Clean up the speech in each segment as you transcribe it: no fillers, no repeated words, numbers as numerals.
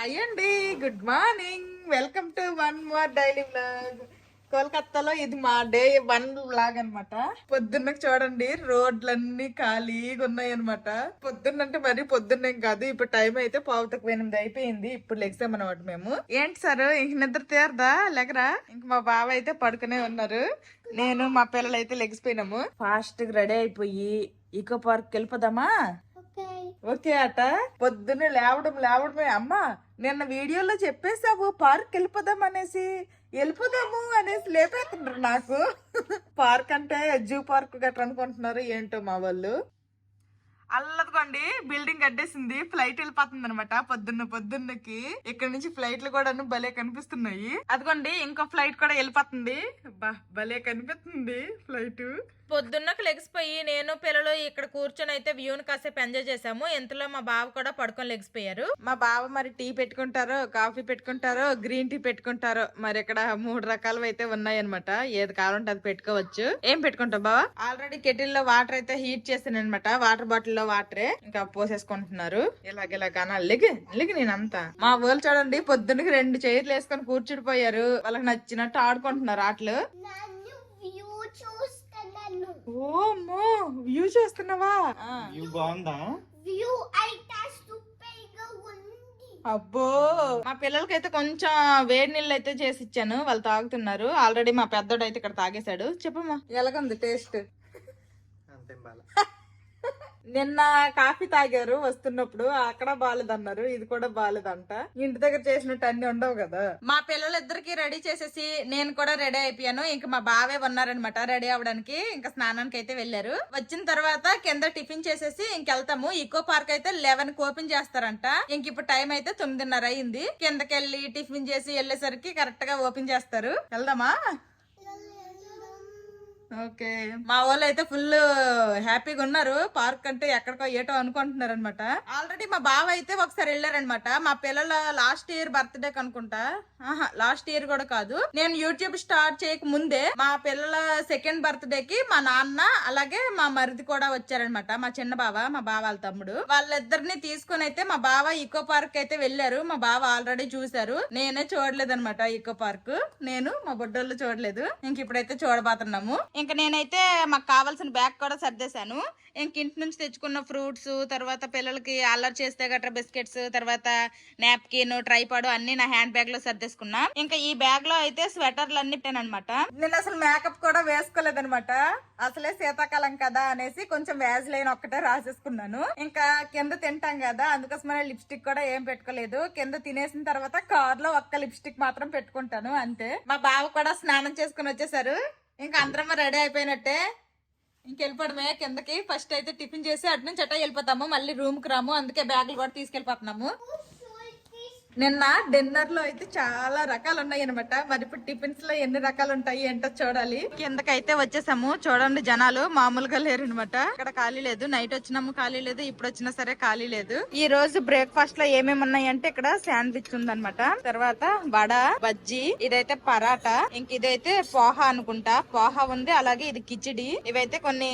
Hi అండి, good morning. Welcome to one more daily vlog. కోల్కత్తాలో ఇది మా డే 1 వ్లాగ్ అనమాట. పొద్దున్న చూడండి, రోడ్లన్నీ ఖాళీగా ఉన్నాయి అనమాట. పొద్దున్నంటే మరి పొద్దున్నేం కాదు, ఇప్పుడు టైం అయితే 7:08 అయిపోయింది. ఇప్పుడు లెగ్సాం అనమాట మేము. ఏంటి సార్ ఇంక నిద్ర తీరదా లేకరా? ఇంక మా బావ అయితే పడుకునే ఉన్నారు. నేను మా పిల్లలు అయితే లెగిసిపోయినాము. ఫాస్ట్ గా రెడీ అయిపోయి ఈకో పార్క్ వెళ్ళిపోదామా? ఓకే అట. పొద్దున్నే లేవడమే. అమ్మా నిన్న వీడియోలో చెప్పేసావు పార్క్ వెళ్ళిపోదాము అనేసి లేపేస్తున్నారు నాకు. పార్క్ అంటే జూ పార్క్ గట్రా అనుకుంటున్నారు ఏంటో మా వాళ్ళు. అల్లదుకోండి, బిల్డింగ్ కట్టేసింది, ఫ్లైట్ వెళ్ళిపోతుంది అనమాట. పొద్దున్నకి ఇక్కడ నుంచి ఫ్లైట్లు కూడా భలే కనిపిస్తున్నాయి. అదిగోండి ఇంకో ఫ్లైట్ కూడా వెళ్ళిపోతుంది. భలే కనిపిస్తుంది ఫ్లైట్. పొద్దున్నకు లెగిసిపోయి నేను పిల్లలు ఇక్కడ కూర్చొని అయితే వ్యూని కాసేపు ఎంజాయ్ చేసాము. ఇంతలో మా బావ కూడా పడుకొని లెగిసిపోయారు. మా బావ మరి టీ పెట్టుకుంటారో, కాఫీ పెట్టుకుంటారో, గ్రీన్ టీ పెట్టుకుంటారో. మరి ఇక్కడ 3 రకాలు అయితే ఉన్నాయి అనమాట. ఏది కావాలంటే అది పెట్టుకోవచ్చు. ఏం పెట్టుకుంటావు బావ? ఆల్రెడీ కెటిల్ లో వాటర్ అయితే హీట్ చేసాను అనమాట. వాటర్ బాటిల్ లో వాటరే ఇంకా పోసేసుకుంటున్నారు. ఇలాగ లిగి నేనంతా. మా ఊళ్ళు చూడండి, పొద్దున్నకి 2 చైర్లు వేసుకొని కూర్చుడిపోయారు. వాళ్ళకి నచ్చినట్టు ఆడుకుంటున్నారు ఆటలు. ఓమో వ్యూ చూస్తున్నావా? బాగుందా? అబ్బో, మా పిల్లలకైతే కొంచెం వేడి నీళ్ళు అయితే చేసి ఇచ్చాను, వాళ్ళు తాగుతున్నారు. ఆల్రెడీ మా పెద్దోడు అయితే ఇక్కడ తాగేశాడు. చెప్పమ్మా ఎలాగుంది టేస్ట్? నిన్న కాఫీ తాగారు వస్తున్నప్పుడు, అక్కడ బాలేదన్నారు, ఇది కూడా బాలేదంట. ఇంటి దగ్గర చేసినట్టు అన్ని ఉండవు కదా. మా పిల్లలిద్దరికి రెడీ చేసేసి నేను కూడా రెడీ అయిపోయాను. ఇంక మా బావే ఉన్నారనమాట రెడీ అవడానికి. ఇంకా స్నానానికి అయితే వెళ్లారు. వచ్చిన తర్వాత కింద టిఫిన్ చేసేసి ఇంకెళ్తాము. ఈకో పార్క్ అయితే 11కి ఓపెన్ చేస్తారంట. ఇంక ఇప్పుడు టైం అయితే 9:30 అయింది. కిందకెళ్ళి టిఫిన్ చేసి వెళ్లేసరికి కరెక్ట్ గా ఓపెన్ చేస్తారు. వెళ్దామా? ఓకే, మా వాళ్ళు అయితే ఫుల్ హ్యాపీగా ఉన్నారు. పార్క్ అంటే ఎక్కడికో ఏటో అనుకుంటున్నారు అనమాట. ఆల్రెడీ మా బావ అయితే ఒకసారి వెళ్ళారనమాట. మా పిల్లల లాస్ట్ ఇయర్ బర్త్డే అనుకుంటా. లాస్ట్ ఇయర్ కూడా కాదు, నేను యూట్యూబ్ స్టార్ట్ చేయక ముందే మా పిల్లల 2nd బర్త్డే కి మా నాన్న అలాగే మా మరిది కూడా వచ్చారనమాట. మా చిన్న బావ, మా బావ వాళ్ళ తమ్ముడు, వాళ్ళిద్దరిని తీసుకుని అయితే మా బావ ఈకో పార్క్ అయితే వెళ్ళారు. మా బావ ఆల్రెడీ చూసారు, నేనే చూడలేదు అనమాట. ఈకో పార్క్ నేను మా బొడ్డోళ్ళు చూడలేదు. ఇంక ఇప్పుడైతే చూడబోతున్నాము. ఇంకా నేనైతే మాకు కావాల్సిన బ్యాగ్ కూడా సర్దేశాను. ఇంక ఇంటి నుంచి తెచ్చుకున్న ఫ్రూట్స్, తర్వాత పిల్లలకి అల్లరి చేస్తే గట్రా బిస్కెట్స్, తర్వాత నాప్కిన్, ట్రైపాడ్ అన్ని నా హ్యాండ్ బ్యాగ్ లో సర్దేసుకున్నా. ఇంకా ఈ బ్యాగ్ లో అయితే స్వెటర్లు అన్ని పెట్టానమాట. నేను అసలు మేకప్ కూడా వేసుకోలేదనమాట. అసలే శీతాకాలం కదా అనేసి కొంచెం వ్యాజ్లైన్ ఒక్కటే రాసేసుకున్నాను. ఇంకా కింద తింటాం కదా, అందుకోసమే లిప్స్టిక్ కూడా ఏం పెట్టుకోలేదు. కింద తినేసిన తర్వాత కార్ లో ఒక్క లిప్స్టిక్ మాత్రం పెట్టుకుంటాను అంతే. మా బావ కూడా స్నానం చేసుకుని వచ్చేసారు. ఇంకా అందరం రెడీ అయిపోయినట్టే. ఇంకెళ్ళిపోవడమే కిందకి. ఫస్ట్ అయితే టిఫిన్ చేసి అటు నుంచి అట్ట వెళ్ళిపోతాము. మళ్ళీ రూమ్ కి రాము, అందుకే బ్యాగులు కూడా తీసుకెళ్ళిపోతున్నాము. నిన్న డిన్నర్ లో అయితే చాలా రకాలు ఉన్నాయి అనమాట. మరి ఇప్పుడు టిఫిన్స్ లో ఎన్ని రకాలు ఉంటాయి ఏంటో చూడాలి. కిందకైతే వచ్చేసాము. చూడండి జనాలు మామూలుగా లేరు అనమాట. ఇక్కడ ఖాళీ లేదు. నైట్ వచ్చినాము ఖాళీ లేదు, ఇప్పుడు వచ్చినా సరే ఖాళీ లేదు. ఈ రోజు బ్రేక్ఫాస్ట్ లో ఏమేమి ఉన్నాయి అంటే ఇక్కడ శాండ్విచ్ ఉందన్నమాట, తర్వాత వడ, బజ్జీ, ఇదైతే పరాటా, ఇంక ఇదైతే పోహా అనుకుంటా, పోహా ఉంది. అలాగే ఇది కిచిడి. ఇవైతే కొన్ని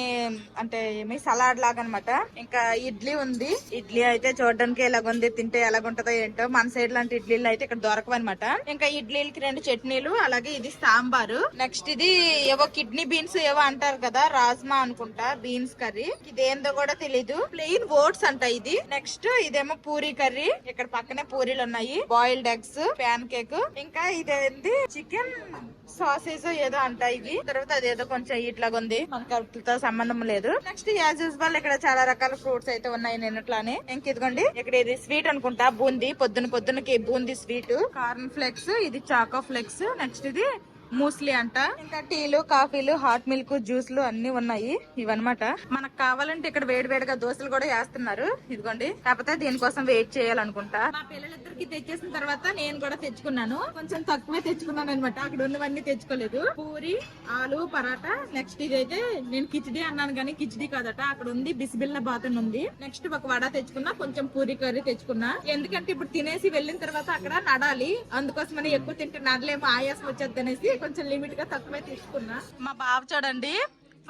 అంటే ఏమి సలాడ్ లాగా అనమాట. ఇంకా ఇడ్లీ ఉంది. ఇడ్లీ అయితే చూడడానికి ఎలాగుంది, తింటే ఎలాగుంటదో ఏంటో. మన సైడ్ లాంటి ఇడ్లీలు అయితే ఇక్కడ దొరకవు అనమాట. ఇంకా ఇడ్లీలకి 2 చట్నీలు, అలాగే ఇది సాంబారు. నెక్స్ట్ ఇది ఏవో కిడ్నీ బీన్స్ ఏవో అంటారు కదా, రాజ్మా అనుకుంటా, బీన్స్ కర్రీ. ఇదేందో కూడా తెలీదు. ప్లెయిన్ ఓట్స్ అంట ఇది. నెక్స్ట్ ఇదేమో పూరీ కర్రీ. ఇక్కడ పక్కనే పూరీలు ఉన్నాయి. బాయిల్డ్ ఎగ్స్, ప్యాన్ కేక్, ఇంకా ఇదేంది చికెన్ సాసేజ్ ఏదో అంట ఇది. తర్వాత అదేదో కొంచెం ఇట్లాగా ఉంది, మనకి వాటితో సంబంధం లేదు. నెక్స్ట్ యాజ్ యూజువల్ ఇక్కడ చాలా రకాల ఫ్రూట్స్ అయితే ఉన్నాయి నిన్నట్లానే. ఇంక ఇదిగోండి ఇక్కడ ఇది స్వీట్ అనుకుంటా, బూందీ. పొద్దునకి బూందీ స్వీట్, కార్న్ ఫ్లెక్స్, ఇది చాకో ఫ్లెక్స్. నెక్స్ట్ ఇది మూస్లీ అంట. ఇంకా టీలు, కాఫీలు, హాట్ మిల్క్, జ్యూస్లు అన్ని ఉన్నాయి. ఇవన్నమాట. మనకు కావాలంటే ఇక్కడ వేడివేడిగా దోశలు కూడా వేస్తున్నారు. ఇదిగోండి, కాకపోతే దీనికోసం వెయిట్ చేయాలనుకుంటా. మా పిల్లలిద్దరికి తెచ్చేసిన తర్వాత నేను కూడా తెచ్చుకున్నాను. కొంచెం తక్కువే తెచ్చుకున్నాను అనమాట, అక్కడ ఉన్నవన్నీ తెచ్చుకోలేదు. పూరి, ఆలు పరాటా. నెక్స్ట్ ఇదైతే నేను కిచిడి అన్నాను కానీ కిచిడి కాదట, అక్కడ ఉంది బిస్బిల్లా బాత్ ఉంది. నెక్స్ట్ ఒక వడ తెచ్చుకున్నా, కొంచెం పూరి కర్రీ తెచ్చుకున్నా. ఎందుకంటే ఇప్పుడు తినేసి వెళ్ళిన తర్వాత అక్కడ నడాలి, అందుకోసమని ఎక్కువ తింటే నడలేమో, ఆయాసం వచ్చేది అనేసి కొంచెం లిమిట్ గా తక్కువే తీసుకున్నా. మా బావ చూడండి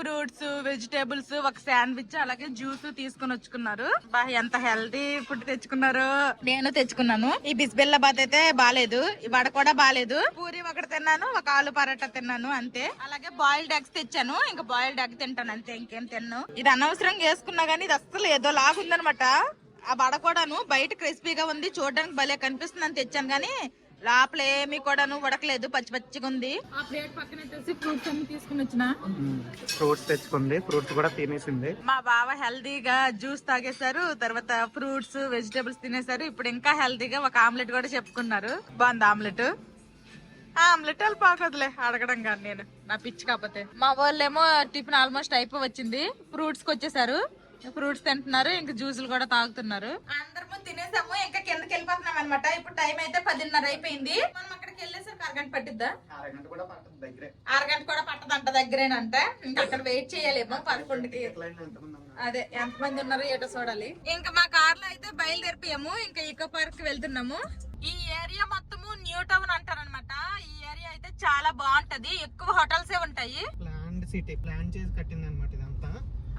ఫ్రూట్స్, వెజిటేబుల్స్, ఒక శాండ్విచ్, అలాగే జ్యూస్ తీసుకుని వచ్చుకున్నారు. బా ఎంత హెల్తీ ఫుడ్ తెచ్చుకున్నారు. నేను తెచ్చుకున్నాను. ఈ బిస్బెల్లాబాద్ అయితే బాలేదు, ఈ వడ కూడా బాలేదు. పూరి ఒకటి తిన్నాను, ఒక ఆలు పరాటా తిన్నాను అంతే. అలాగే బాయిల్డ్ ఎగ్స్ తెచ్చాను, ఇంకా బాయిల్డ్ ఎగ్ తింటాను అంతే, ఇంకేం తిన్నాను. ఇది అనవసరంగా వేసుకున్నా గానీ ఇది అస్సలు ఏదో లాగుందనమాట. ఆ వడ కూడాను బయట క్రిస్పీగా ఉంది, చూడడానికి భలే కనిపిస్తుంది అని తెచ్చాను గానీ లోపల ఏమి కూడాను ఉడకలేదు, పచ్చి పచ్చిగా ఉంది. ఆ ప్లేట్ పక్కన ఫ్రూట్స్ అన్ని తీసుకుని వచ్చిన. ఫ్రూట్స్ తెచ్చుకుంది, ఫ్రూట్స్ కూడా తినేసింది. మా బావ హెల్దీగా జ్యూస్ తాగేశారు, తర్వాత ఫ్రూట్స్ వెజిటేబుల్స్ తినేశారు. ఇప్పుడు ఇంకా హెల్దీగా ఒక ఆమ్లెట్ కూడా చెప్పుకున్నారు. బాగుంది ఆమ్లెట్. ఆమ్లెట్ వాళ్ళు పాకదులే అడగడం కానీ నేను నా పిచ్చి. కాకపోతే మా వాళ్ళేమో టిఫిన్ ఆల్మోస్ట్ అయిపోవచ్చింది, ఫ్రూట్స్ కి వచ్చేసారు. ఫ్రూట్స్ తింటున్నారు, ఇంకా జ్యూసులు కూడా తాగుతున్నారు. అందరము తినేసాము, ఇంకా కిందకి వెళ్ళిపోతున్నాం అనమాట. ఇప్పుడు టైం అయితే 10:30 అయిపోయింది. మనం అక్కడికి వెళ్ళేసరికి అరగంట పట్టిద్దా? అరగంట కూడా పట్టదంట, దగ్గరేనంట. ఇంకా అక్కడ వెయిట్ చేయాలేమో 11కి. అదే ఎంతమంది ఉన్నారు ఏటో చూడాలి. ఇంకా మా కార్ లో అయితే బయలుదేరిపోయాము, ఇంకా ఈకో పార్క్ కి వెళ్తున్నాము. ఈ ఏరియా మొత్తము న్యూ టౌన్ అంటారనమాట. ఈ ఏరియా అయితే చాలా బాగుంటది, ఎక్కువ హోటల్స్ ఉంటాయి. ప్లాన్ చేసి కట్టింది అనమాట ఇదంతా.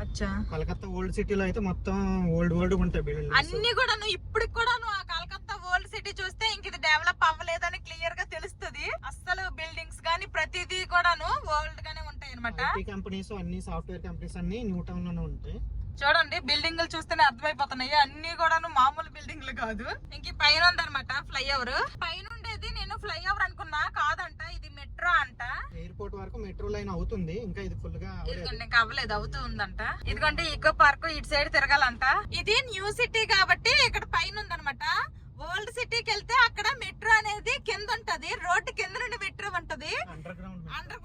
అచ్చా, కలకత్తా ఓల్డ్ సిటీలో అయితే మొత్తం ఓల్డ్ ఉంటాయి బిల్డింగ్స్ అన్ని కూడాను. ఇప్పటికి కూడాను ఆ కలకత్తా ఓల్డ్ సిటీ చూస్తే ఇంక ఇది డెవలప్ అవ్వలేదని క్లియర్ గా తెలుస్తుంది. అసలు బిల్డింగ్స్ గానీ ప్రతిదీ కూడాను ఓల్డ్ గానే ఉంటాయి అనమాట. కంపెనీస్ అన్ని సాఫ్ట్వేర్ కంపెనీస్ అన్ని న్యూ టౌన్ లోనే ఉంటాయి. చూడండి బిల్డింగ్లు చూస్తేనే అర్థమైపోతున్నాయి, అన్ని కూడాను మామూలు బిల్డింగ్లు కాదు. ఇంక పైన ఉందన్నమాట ఫ్లైఓవర్. పైన ఉండేది నేను ఫ్లైఓవర్ అనుకున్నా, కాదంట ఇది మెట్రో అంట. ఎయిర్పోర్ట్ వరకు మెట్రో లైన్ అవుతుంది, ఇంకా ఇది ఫుల్ గా ఇంకా అవ్వలేదు, అవుతూ ఉందంట. ఇదిగోండి ఈకో పార్క్, ఇటు సైడ్ తిరగాలంట. ఇది న్యూ సిటీ కాబట్టి ఇక్కడ పైన ఉందన్నమాట. ఓల్డ్ సిటీకి వెళ్తే అక్కడ మెట్రో అనేది కింద ఉంటది, రోడ్డు కింద నుండి మెట్రో ఉంటది, అండర్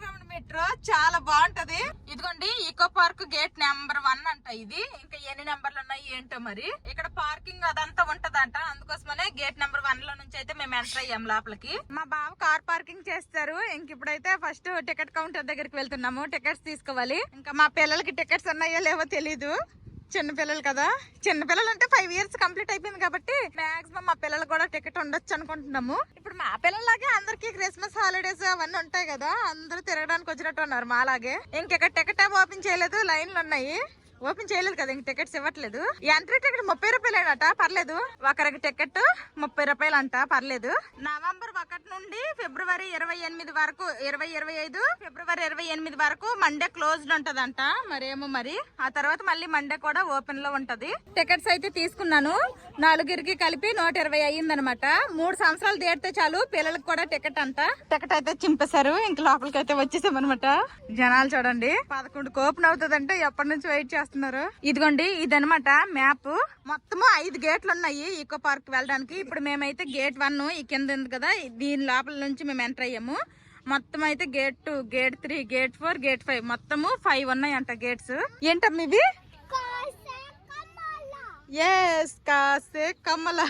గ్రౌండ్ మెట్రో. చాలా బాగుంటది. ఇదిగోండి ఈకో పార్క్ గేట్ నెంబర్ 1 అంట ఇది. ఇంకా ఎన్ని నెంబర్లు ఉన్నాయి ఏంటో మరి. ఇక్కడ పార్కింగ్ అదంతా ఉంటదంట, అందుకోసమనే గేట్ నెంబర్ 1 లో నుంచి అయితే మేము ఎంటర్ అయ్యాం లోపలికి. మా బావ కార్ పార్కింగ్ చేస్తారు. ఇంక ఇప్పుడైతే ఫస్ట్ టికెట్ కౌంటర్ దగ్గరికి వెళ్తున్నాము, టికెట్స్ తీసుకోవాలి. ఇంకా మా పిల్లలకి టికెట్స్ ఉన్నాయో లేవో తెలీదు, చిన్న పిల్లలు కదా. చిన్న పిల్లలు అంటే 5 years కంప్లీట్ అయిపోయింది కాబట్టి మాక్సిమం మా పిల్లలు కూడా టికెట్ ఉండొచ్చు అనుకుంటున్నాము. ఇప్పుడు మా పిల్లలాగే అందరికి క్రిస్మస్ హాలిడేస్ అవన్నీ ఉంటాయి కదా, అందరూ తిరగడానికి వచ్చినట్టు ఉన్నారు మాలాగే. ఇంకెక్కడ టికెట్ ఓపెన్ చేయలేదు, లైన్లు ఉన్నాయి. ఓపెన్ చేయలేదు కదా, ఇంక టికెట్స్ ఇవ్వట్లేదు. ఎంట్రీ టికెట్ 30 రూపాయలేనట, పర్లేదు. ఒకరికి టికెట్ 30 రూపాయలు అంట, పర్లేదు. నవంబర్ 1 నుండి ఫిబ్రవరి 28 వరకు, 25 ఫిబ్రవరి 28 వరకు మండే క్లోజ్డ్ ఉంటదంట. మరేమో మరి ఆ తర్వాత మళ్ళీ మండే కూడా ఓపెన్ లో ఉంటది. టికెట్స్ అయితే తీసుకున్నాను, 4 కలిపి 120 అయ్యిందనమాట. 3 సంవత్సరాలు దేడితే చాలు పిల్లలకు కూడా టికెట్ అంట. టికెట్ అయితే చింపేశారు, ఇంక లోపలికి అయితే వచ్చేసాం అనమాట. జనాలు చూడండి 11కి ఓపెన్ అవుతుందంటే ఎప్పటి నుంచి వెయిట్ చేస్తున్నారు. ఇదిగోండి ఇదనమాట మ్యాప్. మొత్తము 5 గేట్లు ఉన్నాయి ఈకో పార్క్ వెళ్ళడానికి. ఇప్పుడు మేమైతే గేట్ 1 ఈ కింద ఉంది కదా, దీని లోపల నుంచి మేము ఎంటర్ అయ్యాము. మొత్తం అయితే గేట్ 2, గేట్ 3, గేట్ 4, గేట్ 5 మొత్తము 5 ఉన్నాయంట గేట్స్. ఏంటమ్మా ఇవి? కాసే కమల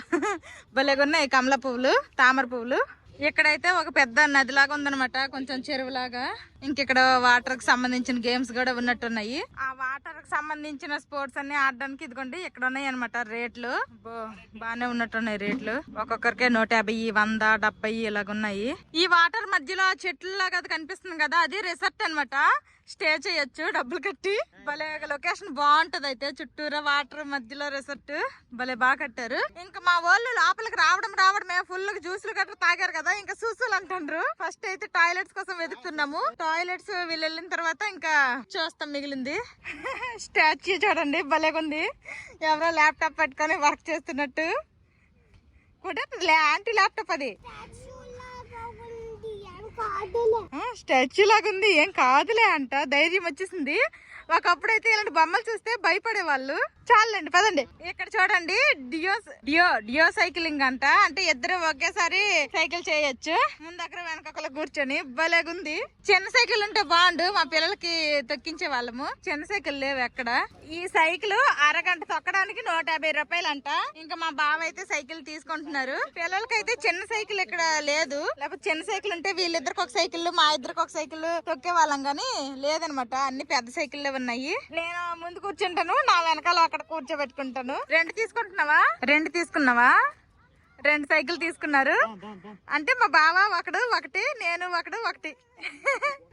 భలేగా ఉన్నాయి, కమల పువ్వులు, తామర పువ్వులు. ఇక్కడైతే ఒక పెద్ద నదిలాగా ఉందనమాట, కొంచెం చెరువులాగా. ఇంకిక్కడ వాటర్ కి సంబంధించిన గేమ్స్ కూడా ఉన్నట్టున్నాయి. ఆ వాటర్ కి సంబంధించిన స్పోర్ట్స్ అన్ని ఆడడానికి ఇదిగోండి ఇక్కడ ఉన్నాయి అనమాట రేట్లు. బానే ఉన్నట్టున్నాయి రేట్లు. ఒక్కొక్కరికి 150, 100, 70 ఇలాగ ఉన్నాయి. ఈ వాటర్ మధ్యలో చెట్లు లాగా కనిపిస్తుంది కదా, అది రిసార్ట్ అనమాట. స్టే చేయొచ్చు డబ్బులు కట్టి. భలే లొకేషన్ బాగుంటది. అయితే చుట్టూరా వాటర్, మధ్యలో రిసార్ట్ భలే బాగా కట్టారు. ఇంకా మా వాళ్ళు లోపలికి రావడమే ఫుల్ జ్యూసులు గట్రా తాగారు కదా, ఇంకా సూసులు అంటారు. ఫస్ట్ అయితే టాయిలెట్స్ కోసం వెతుకుతున్నాము. టాయిలెట్స్ వీళ్ళు వెళ్ళిన తర్వాత ఇంకా చూస్తాం మిగిలింది. స్టాచ్యూ చూడండి భలేగుంది, ఎవరో ల్యాప్టాప్ పెట్టుకొని వర్క్ చేస్తున్నట్టు కూడా. యాంటీ ల్యాప్టాప్ అది, స్టాచ్యూ లాగా ఉంది, ఏం కాదులే అంట. ధైర్యం వచ్చేసింది. ఒకప్పుడైతే ఇలాంటి బొమ్మలు చూస్తే భయపడే వాళ్ళు. చాలండి పదండి. ఇక్కడ చూడండి డియో సైక్లింగ్ అంట, అంటే ఇద్దరు ఒకేసారి సైకిల్ చేయొచ్చు. ముందక్కడ వెనకొకరు కూర్చొని భలేగుంది. చిన్న సైకిల్ ఉంటే బాగుండు, మా పిల్లలకి తొక్కించే వాళ్ళము. చిన్న సైకిల్ లేవు ఎక్కడ. ఈ సైకిల్ అరగంట తొక్కడానికి 150 రూపాయలు అంట. ఇంకా మా బావ అయితే సైకిల్ తీసుకుంటున్నారు. పిల్లలకైతే చిన్న సైకిల్ ఇక్కడ లేదు, లేకపోతే చిన్న సైకిల్ ఉంటే వీళ్ళిద్దరికి ఒక సైకిల్, మా ఇద్దరికి ఒక సైకిల్ తొక్కే వాళ్ళం గానీ లేదనమాట. అన్ని పెద్ద సైకిల్ ఉన్నాయి. నేను ముందు కూర్చుంటాను, నా వెనకాల అక్కడ కూర్చోబెట్టుకుంటాను. 2 తీసుకుంటున్నావా? 2 తీసుకున్నావా? 2 సైకిల్ తీసుకున్నారు. అంటే మా బావ ఒకటి నేను ఒకటి.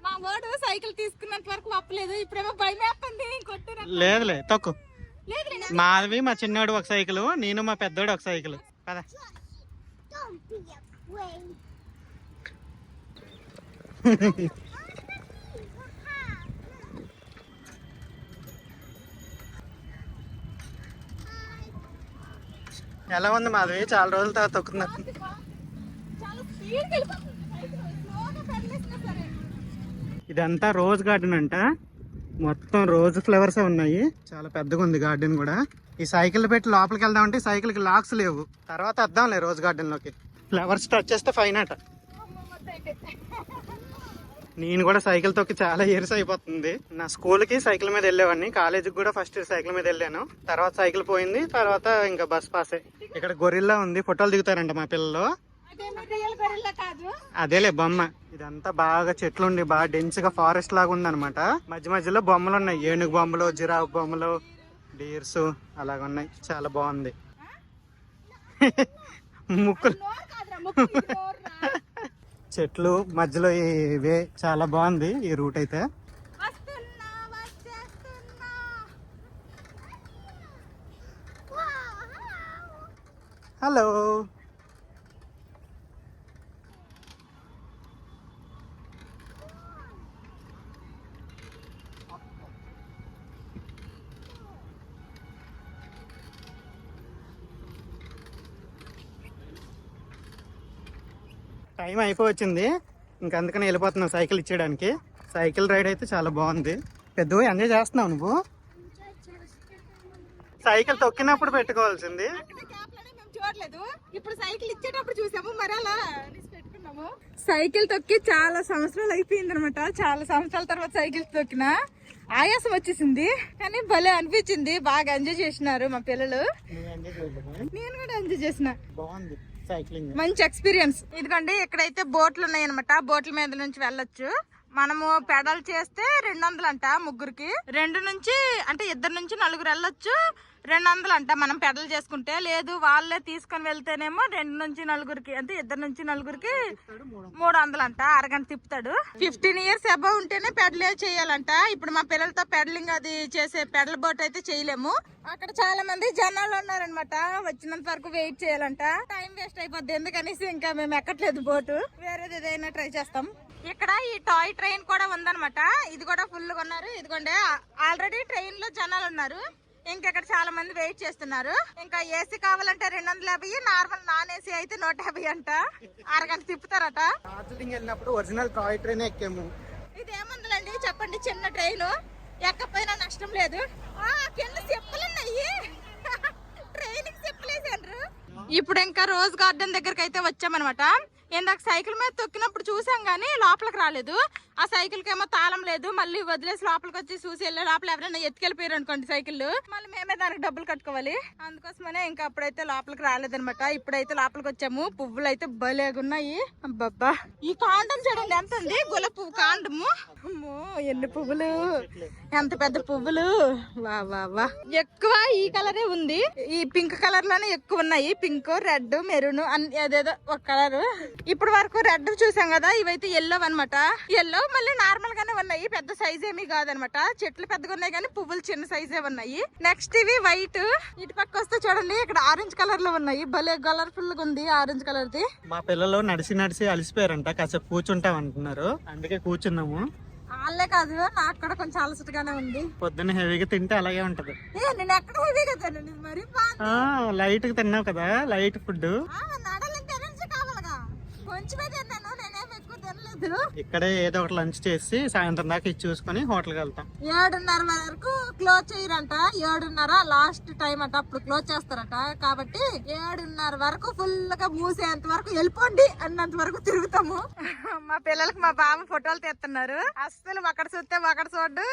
మా వాడు సైకిల్ తీసుకున్నంత వరకు ఒప్పలేదు. ఇప్పుడేమో భయం వేస్తుంది. లేదులే తక్కువ. మాధవి మా చిన్నోడు ఒక సైకిల్, నేను మా పెద్దోడు ఒక సైకిల్. పద. ఎలా ఉంది మాధవి? చాలా రోజుల తర్వాత తొక్కుతున్నా. ఇదంతా రోజ్ గార్డెన్ అంట. మొత్తం రోజ్ ఫ్లవర్స్ ఉన్నాయి. చాలా పెద్దగా ఉంది గార్డెన్ కూడా. ఈ సైకిల్ పెట్టి లోపలికి వెళ్దామంటే సైకిల్ కి లాక్స్ లేవు. తర్వాత వద్దాంలే రోజ్ గార్డెన్ లోకి. ఫ్లవర్స్ టచ్ చేస్తే ఫైన్ అట. నేను కూడా సైకిల్ తొక్కి చాలా ఇయర్స్ అయిపోతుంది. నా స్కూల్ కి సైకిల్ మీద వెళ్ళేవాడిని, కాలేజీకి కూడా ఫస్ట్ సైకిల్ మీద వెళ్ళాను. తర్వాత సైకిల్ పోయింది, తర్వాత ఇంకా బస్ పాసే. ఇక్కడ గొరిల్లా ఉంది, ఫోటోలు దిగుతారంట మా పిల్లలు. అదేలే బొమ్మ. ఇదంతా బాగా చెట్లు ఉండి బాగా డెన్స్ గా ఫారెస్ట్ లాగా ఉంది అనమాట. మధ్య మధ్యలో బొమ్మలు ఉన్నాయి, ఏనుగు బొమ్మలు, జిరాఫ్ బొమ్మలు, డీర్స్ అలాగ ఉన్నాయి. చాలా బాగుంది. ముక్కులు చెట్లు మధ్యలో ఇవే. చాలా బాగుంది ఈ రూట్ అయితే. హలో. టైం అయిపోవచ్చింది, ఇంకా అందుకని వెళ్ళిపోతున్నాం సైకిల్ ఇచ్చేయడానికి. సైకిల్ రైడ్ అయితే చాలా బాగుంది. పెద్ద ఎంజాయ్ చేస్తున్నావు నువ్వు? సైకిల్ తొక్కినప్పుడు పెట్టుకోవాల్సింది. ఇప్పుడు సైకిల్ ఇచ్చేటప్పుడు చూసాము, మరి అలా పెట్టుకున్నాము. సైకిల్ తొక్కి చాలా సంవత్సరాలు అయిపోయింది అనమాట. చాలా సంవత్సరాల తర్వాత సైకిల్ తొక్కిన ఆయాసం వచ్చేసింది, కానీ భలే అనిపించింది. బాగా ఎంజాయ్ చేసినారు మా పిల్లలు, నేను కూడా ఎంజాయ్ చేసిన. బాగుంది సైక్లింగ్, మంచి ఎక్స్పీరియన్స్. ఇదిగోండి ఇక్కడైతే బోట్లు ఉన్నాయి అనమాట. బోట్ల మీద నుంచి వెళ్ళొచ్చు. మనము పెడల్ చేస్తే 200 అంట ముగ్గురికి. 2 నుంచి అంటే 2 నుంచి 4 వెళ్ళొచ్చు. 200 అంట మనం పెడల్ చేసుకుంటే. లేదు వాళ్ళే తీసుకొని వెళ్తేనేమో 2 నుంచి 4కి అంటే 2 నుంచి 4కి 300 అంట. అరగంట తిప్పుతాడు. 15 ఇయర్స్ అబౌవ్ ఉంటేనే పెడలే చేయాలంట. ఇప్పుడు మా పిల్లలతో పెడలింగ్ అది చేసే పెడల్ బోట్ అయితే చేయలేము. అక్కడ చాలా మంది జనాలు ఉన్నారనమాట. వచ్చినంత వరకు వెయిట్ చేయాలంట. టైం వేస్ట్ అయిపోద్ది, ఎందుకనేసి ఇంకా మేము ఎక్కట్లేదు బోటు. వేరేది ఏదైనా ట్రై చేస్తాం. ఇక్కడ ఈ టాయ్ ట్రైన్ కూడా ఉందన్నమాట. ఇది కూడా ఫుల్ గా ఉన్నారు. ఇదిగోండి ఆల్రెడీ ట్రైన్ లో జనాలు ఉన్నారు. ఇంకెక్కడ చాలా మంది వెయిట్ చేస్తున్నారు. ఇంకా ఏసీ కావాలంటే 250, నార్మల్ నాన్ ఏసీ అయితే 150 అంట. అరగంట తిప్పుతారట. డార్జిలింగ్ వెళ్ళినప్పుడు ఒరిజినల్ టాయ్ ట్రైన్ ఎక్కాము. ఇదేముందండి చెప్పండి, చిన్న ట్రైన్ ఎక్కపోయినా నష్టం లేదు. కింద చెప్పులున్నాయి, ట్రైన్ కి చెప్పులేసారు. ఇప్పుడు ఇంకా రోజ్ గార్డెన్ దగ్గరకు అయితే వచ్చామన్నమాట. ఇందాక సైకిల్ మీద తొక్కినప్పుడు చూసాం గానీ లోపలికి రాలేదు. ఆ సైకిల్ కి ఏమో తాళం లేదు. మళ్ళీ వదిలేసి లోపలికి వచ్చి చూసి వెళ్ళే లోపల ఎవరైనా ఎత్తుకెళ్ళిపోయారు అనుకోండి సైకిల్, మళ్ళీ మేమే దానికి డబ్బులు కట్టుకోవాలి. అందుకోసమనే ఇంకా అప్పుడైతే లోపలికి రాలేదనమాట. ఇప్పుడైతే లోపలికి వచ్చాము. పువ్వులు అయితే భలేగున్నాయి. అబ్బబ్బా, ఈ కాండం చూడండి ఎంత ఉంది. గులాబీ పువ్వు కాండము. అమ్మో ఎన్ని పువ్వులు, ఎంత పెద్ద పువ్వులు. వా వా వా. ఎక్కువ ఈ కలరే ఉంది. ఈ పింక్ కలర్ లోనే ఎక్కువ ఉన్నాయి. పింక్, రెడ్, మెరూన్ అదేదో ఒక కలర్. ఇప్పుడు వరకు రెడ్ చూసాం కదా, ఇవైతే ఎల్లో అనమాట. ఎల్లో మళ్ళీ నార్మల్ గానే ఉన్నాయి, పెద్ద సైజ్ ఏమీ కాదనమాట. చెట్లు పెద్దగా ఉన్నాయి కానీ పువ్వులు చిన్న సైజే ఉన్నాయి. నెక్స్ట్ ఇవి వైట్. ఇటు పక్క వస్తే చూడండి ఇక్కడ ఆరెంజ్ కలర్ లో ఉన్నాయి. భలే కలర్ఫుల్ గా ఉంది ఆరెంజ్ కలర్ ది. మా పిల్లలు నడిచి నడిచి అలసిపోయారంట, కాసేపు కూర్చుంటాం అంటున్నారు, అందుకే కూర్చున్నాము. వాళ్ళే కాదు, నాకు కూడా కొంచెం అలసటగానే ఉంది. పొద్దున్న హెవీగా తింటే అలాగే ఉంటది. నేను ఎక్కడ హెవీగా తిన్నాను, మరి లైట్ గా తిన్నావు కదా, లైట్ ఫుడ్. కొంచెమే తిన్నాను, నేనేం ఎక్కువ తినలేదు. ఇక్కడే ఏదో ఒకటి లంచ్ చేసి సాయంత్రం దాకా ఇది చూసుకొని హోటల్కి వెళ్తాం. 7:30 వరకు క్లోజ్ చేయరంట. 7:30 లాస్ట్ టైం అంట, అప్పుడు క్లోజ్ చేస్తారట. కాబట్టి 7:30 వరకు ఫుల్ గా మూసేంత వరకు వెళ్ళిపోండి అన్నంత వరకు తిరుగుతాము. మా పిల్లలకి మా బాబు ఫోటోలు తీస్తున్నారు. అస్సలు ఒకటి చూస్తే ఒకటి చూడు.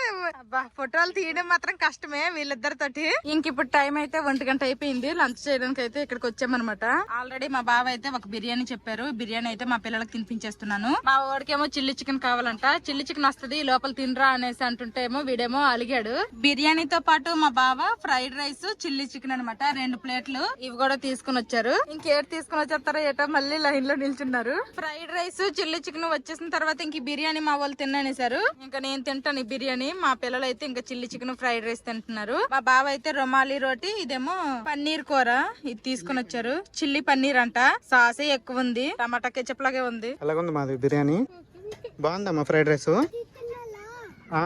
ఫోటోలు తీయడం మాత్రం కష్టమే వీళ్ళిద్దరితోటి. ఇంక ఇప్పుడు టైం అయితే 1 గంట అయిపోయింది. లంచ్ చేయడానికి అయితే ఇక్కడికి వచ్చామన్నమాట. ఆల్రెడీ మా బాబు అయితే ఒక బిర్యానీ చెప్పారు. బిర్యానీ అయితే మా పిల్లలకి తినిపించేస్తున్నాను. మా వాడికేమో చిల్లీ చికెన్ కావాలంట. చిల్లీ చికెన్ వస్తది లోపల తినరా అనేసి అంటుంటేమో వీడేమో అలిగాడు. బిర్యానీతో పాటు మా బావ ఫ్రైడ్ రైస్ చిల్లీ చికెన్ అనమాట 2 ప్లేట్లు ఇవి కూడా తీసుకుని వచ్చారు. ఇంకేటి తీసుకుని వచ్చేస్తారో ఏటో మళ్ళీ లైన్ లో నిల్చున్నారు. ఫ్రైడ్ రైస్ చిల్లీ చికెన్ వచ్చేసిన తర్వాత ఇంక బిర్యానీ మా వాళ్ళు తిననేసారు. ఇంకా నేను తింటాను ఈ బిర్యానీ. మా పిల్లలు అయితే ఇంకా చిల్లీ చికెన్ ఫ్రైడ్ రైస్ తింటున్నారు. మా బావ అయితే రుమాలి రోటీ, ఇదేమో పన్నీర్ కూర ఇది తీసుకుని వచ్చారు. చిల్లీ పన్నీర్ అంట, సాసే ఎక్కువ ఉంది, టమాటా కెచప్ లాగే ఉంది. ఎలాగుంది మాది బిర్యానీ? బాగుందమ్మా ఫ్రైడ్ రైస్.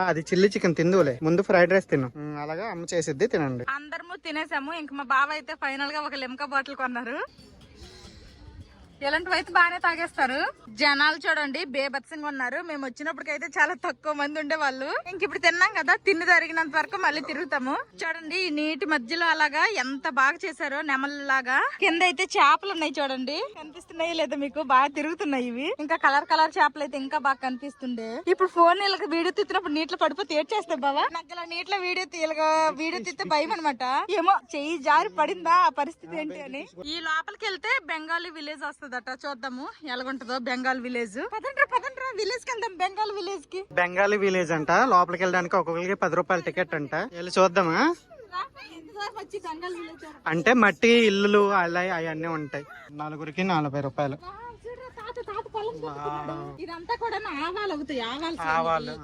అది చిల్లీ చికెన్ తిందులే, ముందు ఫ్రైడ్ రైస్ తిను. అలాగా అమ్మ చేసిద్ది, తినండి. అందరము తినేసాము. ఇంక మా బావ అయితే ఫైనల్ గా ఒక లిమ్కా బాటిల్ కొన్నారు. ఇలాంటివి అయితే బాగానే తాగేస్తారు. జనాలు చూడండి బేభత్సంగా ఉన్నారు. మేము వచ్చినప్పటికైతే చాలా తక్కువ మంది ఉండే వాళ్ళు. ఇంక ఇప్పుడు తిన్నాం కదా, తిని తరిగినంత వరకు మళ్ళీ తిరుగుతాము. చూడండి ఈ నీటి మధ్యలో అలాగా ఎంత బాగా చేశారో నెమలిలాగా. కింద అయితే చేపలు ఉన్నాయి చూడండి, కనిపిస్తున్నాయి లేదా మీకు? బాగా తిరుగుతున్నాయి ఇవి. ఇంకా కలర్ కలర్ చేపలు అయితే ఇంకా బాగా కనిపిస్తుండే. ఇప్పుడు ఫోన్ వీళ్ళకి వీడియో తీస్తున్నప్పుడు నీటిలో పడిపోతే ఏడ్ చేస్తా బావా. నాకు ఇలా నీటిలో వీడియో తీస్తే భయం అనమాట. ఏమో చెయ్యి జారి పడిందా ఆ పరిస్థితి ఏంటి అని. ఈ లోపలికి వెళ్తే బెంగాలీ విలేజ్ వస్తుందట. చూద్దాము ఎలాగుంటుందో బెంగాల్ విలేజ్. పదండ్రా విలేజ్ కి వెళ్దాం. బెంగాల్ విలేజ్ కి, బెంగాలీ విలేజ్ అంట. లోపలికి వెళ్ళడానికి ఒక్కొక్కరికి 10 రూపాయల టికెట్ అంట. వెళ్ళి చూద్దామా? అంటే మట్టి ఇల్లులు అలా అవన్నీ ఉంటాయి. 4గురికి 40 రూపాయలు. ఇదంతా కూడా ఆవాలు అవుతాయి. ఆవాలు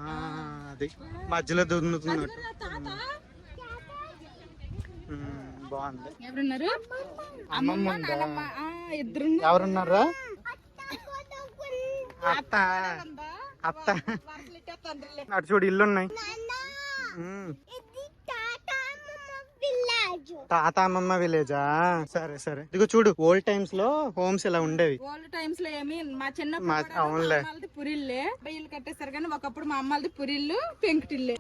అది మధ్యలో దున్నుతున్నట్టు బాగుంది. ఎవరున్నారు? అమ్మమ్మ ఉందా? ఇద్దరు. ఎవరున్నారా? అత్త అత్త అటు చూడు ఇల్లు ఉన్నాయి. తాత అమ్మమ్మ విలేజా? సరే సరే. ఇదిగో చూడు ఓల్డ్ టైమ్స్ లో హోమ్స్ ఇలా ఉండేవి. ఓల్డ్ టైమ్స్ లో ఏమి మా చిన్నప్పుడు పురిల్లే ఇల్లు కట్టేస్తారు కానీ ఒకప్పుడు మా అమ్మది పురిల్లు పెంకుటిల్లే.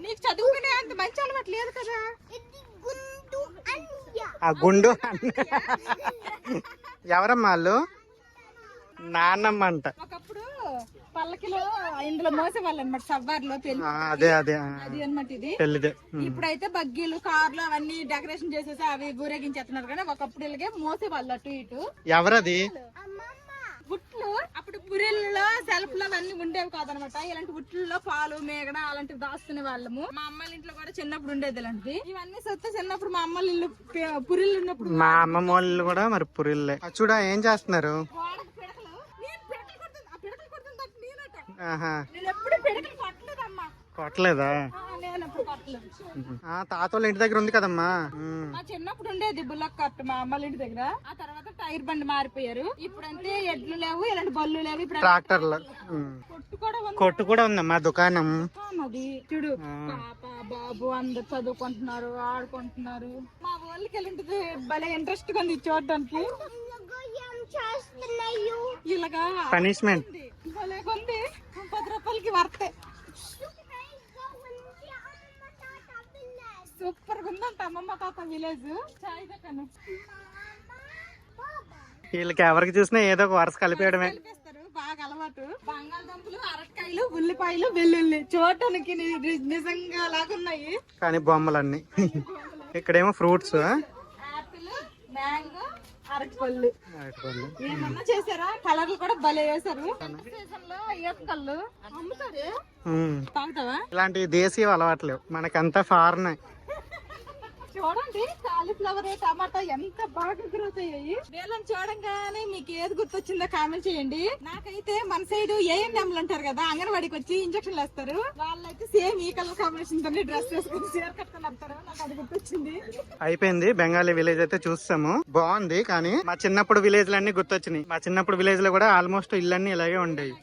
నీకు చదువుకునే అంత మంచి అలవాటు లేదు కదా. ఆ గుండు ఎవరమ్మా వాళ్ళు? నాన్నమ్మ అంట. ఒకప్పుడు పల్లకిలో ఇందులో మోసేవాళ్ళు అనమాట సవ్వార్లో పెళ్లి. అదే అదే అది అనమాట ఇది పెళ్లిదే. ఇప్పుడైతే బగ్గీలు కార్లు అవన్నీ డెకరేషన్ చేసేసి అవి ఊరేగించేస్తున్నారు కానీ ఒకప్పుడు ఇలాగే మోసేవాళ్ళు అటు ఇటు. ఎవరది? ఉట్లు అప్పుడు పురిల్లో సెల్ఫ్ లో అవన్నీ ఉండేవి కాదనమాట. ఇలాంటి ఉట్లలో పాలు మేగడ అలాంటివి దాచుకునే వాళ్ళము. మా అమ్మాళ్ళ ఇంట్లో కూడా చిన్నప్పుడు ఉండేది ఇలాంటివి. ఇవన్నీ సొత్తు చిన్నప్పుడు మా అమ్మాళ్ళ ఇల్లు పురిళ్ళు ఉన్నప్పుడు. మా అమ్మమ్మ వాళ్ళు కూడా మరి పురిల్లే. చూడ ఏం చేస్తున్నారు? కొట్టలేదా? తాతోళ్ళ ఇంటి దగ్గర ఉంది కదమ్మా. మా చిన్నప్పుడు ఉండేది బుల్లక్ కట్టు మా అమ్మాళ్ళ ఇంటి దగ్గర. ఆ తర్వాత టైర్ బండి మారిపోయారు. ఇప్పుడంటే ఎడ్లు లేవు, ఇలాంటి బళ్ళు లేవు. ఇప్పుడు ట్రాక్టర్లు. కొట్టు కూడా ఉందమ్మా దుకాణం. అది చూడు పాప బాబు అందరు చదువుకుంటున్నారు, ఆడుకుంటున్నారు. మా వాళ్ళకి వెళ్ళింది భలే ఇంట్రెస్ట్ గా ఉంది చూడడానికి. ఇలాగా పనిష్మెంట్ భలే కొంది 10 రూపాయలకి వర్తే. సూపర్ గా ఉందంట అమ్మమ్మ తాత విలేజ్. చాయ్ దక్కను వీళ్ళకి ఎవరికి చూసినా ఏదో ఒక వరుస కలిపేయడమే. బాగా అలవాటు. బంగాళదుంపలు, అరటికాయలు, ఉల్లిపాయలు, వెల్లుల్లి చూడటానికి నిజంగా లాగున్నాయి కానీ బొమ్మలన్నీ. ఇక్కడేమో ఫ్రూట్స్, ఆపిల్, మ్యాంగో, అరటిపళ్ళు. ఏమన్నా చేశారా? కలర్లు కూడా భలే వేశారు. సీజన్ లో ఏపకళ్ళు అమ్ముతారు. తాగుతావా? ఇలాంటి దేశీయ అలవాట్లేవు, మనకంతా ఫారెన్. చూడండి కాలీఫ్లవర్, టమాటా ఎంత బాగా గ్రోత్ అయ్యాయి. వీళ్ళని చూడంగానే మీకు ఏది గుర్తొచ్చిందో కామెంట్ చేయండి. నాకైతే మన సైడ్ ఏఎన్ఎంలు అంటారు కదా, అంగన్వాడికి వచ్చి ఇంజక్షన్లు వేస్తారు. వాళ్ళైతే సేమ్ ఈ కలర్ కాంబినేషన్ తో డ్రెస్ వేసుకుని చీర కట్టుకుని వస్తారు. నాకు అది గుర్తొచ్చింది. అయిపోయింది బెంగాలీ విలేజ్ అయితే చూస్తాము. బాగుంది కానీ మా చిన్నప్పుడు విలేజ్ లన్నీ గుర్తొచ్చినాయి. మా చిన్నప్పుడు విలేజ్ లో కూడా ఆల్మోస్ట్ ఇళ్ళన్నీ ఇలాగే ఉండేవి.